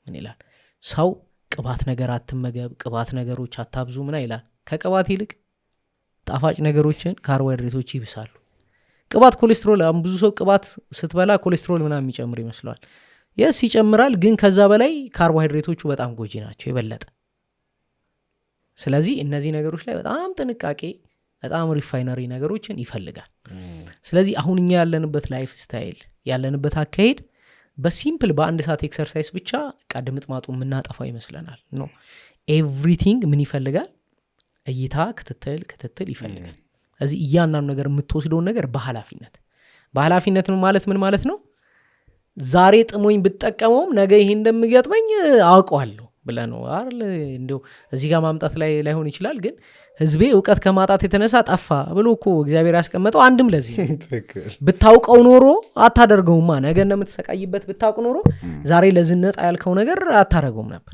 ምን ይላል ሰው ቅባት ነገር አትመገብ ቅባት ነገሮች አታብዙ ምን ይላል ከቅባት ይልቅ ጣፋጭ ነገሮችን ካርቦሃይድሬቶች ይብሳሉ ቅባት ኮሌስትሮል ብዙ ሰው ቅባት ስትበላ ኮሌስትሮል ምናምን የሚጨምር ይመስላል yes ይጨምራል ግን ከዛ በላይ ካርቦሃይድሬቶቹ በጣም ጎጂ ናቸው የበለጠ ስለዚህ እነዚህ ነገሮች ላይ በጣም ጥንቃቄ በጣም ሪፋይነሪ ነገሮችን ይፈልጋል ስለዚህ አሁን እኛ ያለንበት ላይፍ ስታይል ያለንበት አካሄድ በሲምፕል በአንድ ሰዓት ኤክሰርሳይዝ ብቻ ቀድምጥማጡ ምናጠፋው ይመስለናል ኖ ኤቭሪቲንግ ምን ይፈልጋል እይታ ክትትል ይፈልጋል ስለዚህ እያንዳንዱ ነገር የምትወስደው ነገር በኃላፊነት ማለት ምን ማለት ነው ዛሬ ጥሞኝ ብትጠቀመውም ነገ ይሄ እንደምገጥመኝ አውቀዋለሁ ብለ ነው አይደል እንደው እዚህ ጋር ማምጣት ላይ ላይሆን ይችላል ግን ህዝቤ ዕውቀት ከማጣት የተነሳ ጠፋ ብሎ እኮ እግዚአብሔር ያስቀመጠው አንድም ለዚህ ብታውቀው ኖሮ አታደርገውማ ነገ እንደምትሰቃይበት ብታውቅ ኖሮ ዛሬ ለዝነጣ ያልከው ነገር አታደርገውም ነበር